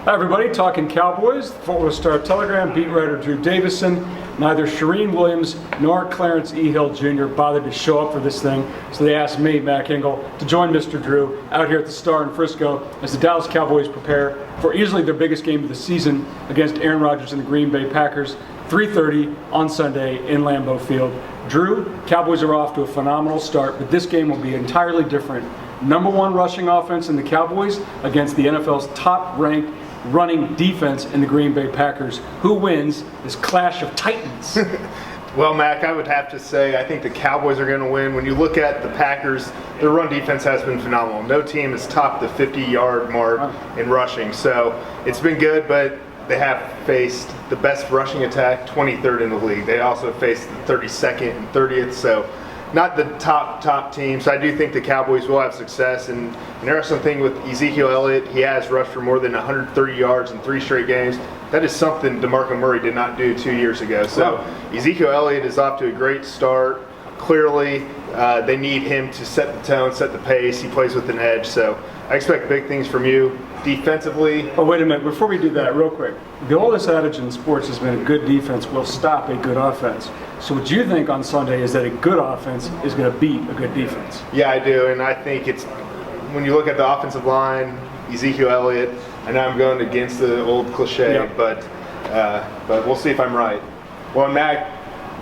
Hi everybody, talking Cowboys, the Fort Worth Star-Telegram beat writer Drew Davison. Neither Shireen Williams nor Clarence E. Hill Jr. bothered to show up for this thing, so they asked me, Mac Engel, to join Mr. Drew out here at the Star in Frisco as the Dallas Cowboys prepare for easily their biggest game of the season against Aaron Rodgers and the Green Bay Packers, 3:30 on Sunday in Lambeau Field. Drew, Cowboys are off to a phenomenal start, but this game will be entirely different. Number one rushing offense in the Cowboys against the NFL's top-ranked running defense in the Green Bay Packers. Who wins this clash of titans? Well, Mac, I would have to say I think the Cowboys are going to win. When you look at the Packers, their run defense has been phenomenal. No team has topped the 50-yard mark in rushing, so it's been good, but they have faced the best rushing attack, 23rd in the league. They also faced the 32nd and 30th, so not the top team. So I do think the Cowboys will have success. And an interesting thing with Ezekiel Elliott, he has rushed for more than 130 yards in 3 straight games. That is something DeMarco Murray did not do 2 years ago. So Ezekiel Elliott is off to a great start. Clearly, they need him to set the tone, set the pace. He plays with an edge. So I expect big things from you. Defensively. Oh, wait a minute. Before we do that, real quick. The oldest adage in sports has been a good defense will stop a good offense. So what you think on Sunday is that a good offense is going to beat a good defense? Yeah, I do. And I think it's, when you look at the offensive line, Ezekiel Elliott, I know I'm going against the old cliche, but we'll see if I'm right. Well, Mac,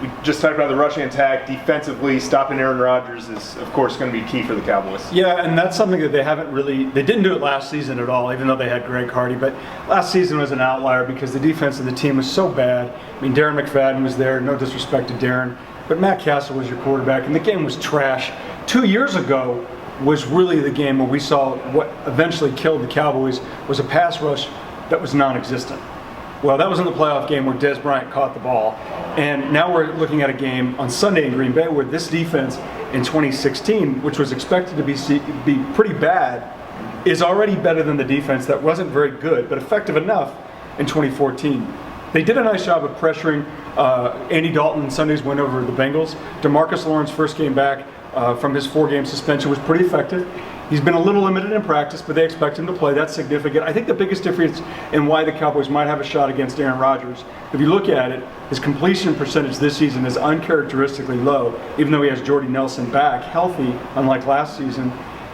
we just talked about the rushing attack. Defensively, stopping Aaron Rodgers is, of course, going to be key for the Cowboys. Yeah, and that's something that they didn't do it last season at all, even though they had Greg Hardy. But last season was an outlier because the defense of the team was so bad. I mean, Darren McFadden was there, no disrespect to Darren, but Matt Castle was your quarterback, and the game was trash. 2 years ago was really the game where we saw what eventually killed the Cowboys was a pass rush that was non-existent. Well, that was in the playoff game where Dez Bryant caught the ball. And now we're looking at a game on Sunday in Green Bay where this defense in 2016, which was expected to be pretty bad, is already better than the defense that wasn't very good, but effective enough in 2014. They did a nice job of pressuring Andy Dalton in Sunday's win over the Bengals. DeMarcus Lawrence first came back from his 4-game suspension was pretty effective. He's been a little limited in practice, but they expect him to play. That's significant. I think the biggest difference in why the Cowboys might have a shot against Aaron Rodgers, if you look at it, his completion percentage this season is uncharacteristically low, even though he has Jordy Nelson back, healthy, unlike last season,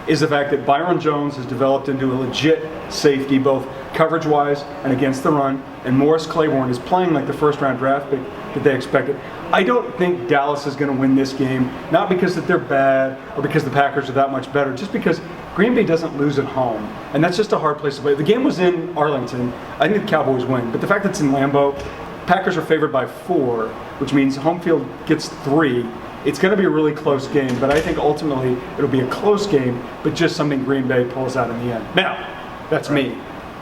is the fact that Byron Jones has developed into a legit safety, both coverage-wise and against the run, and Morris Claiborne is playing like the first-round draft pick that they expected. I don't think Dallas is going to win this game, not because that they're bad or because the Packers are that much better, just because Green Bay doesn't lose at home, and that's just a hard place to play. The game was in Arlington. I think the Cowboys win, but the fact that it's in Lambeau, Packers are favored by 4, which means home field gets 3. It's going to be a really close game, but I think ultimately it'll be a close game, but just something Green Bay pulls out in the end. Now, that's me.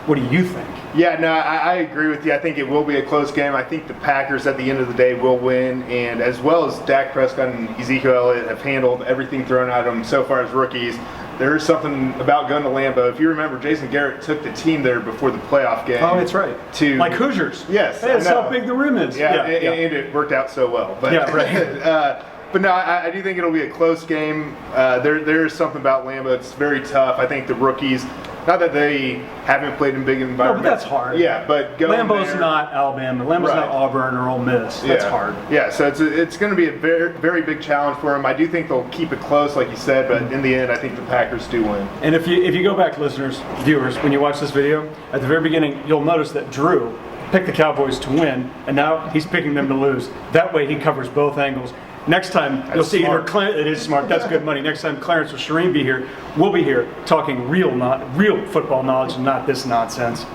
What do you think? Yeah, no, I agree with you. I think it will be a close game. I think the Packers, at the end of the day, will win. And as well as Dak Prescott and Ezekiel Elliott have handled everything thrown at them so far as rookies, there is something about going to Lambeau. If you remember, Jason Garrett took the team there before the playoff game. Oh, that's right. Like Hoosiers. Yes. Hey, that's how big the rim is. Yeah, and it worked out so well. But, yeah, right. But no, I do think it'll be a close game. There is something about Lambeau. It's very tough. I think the rookies, not that they haven't played in big environments. No, but that's hard. Yeah, but Lambeau's not Alabama. Lambeau's not Auburn or Ole Miss. That's hard. Yeah, so it's going to be a very, very big challenge for them. I do think they'll keep it close, like you said, but in the end, I think the Packers do win. And if you go back, listeners, viewers, when you watch this video, at the very beginning, you'll notice that Drew picked the Cowboys to win, and now he's picking them to lose. That way, he covers both angles. Next time, you'll see either it is smart. That's good money. Next time, Clarence or Shireen be here, we'll be here talking real football knowledge and not this nonsense.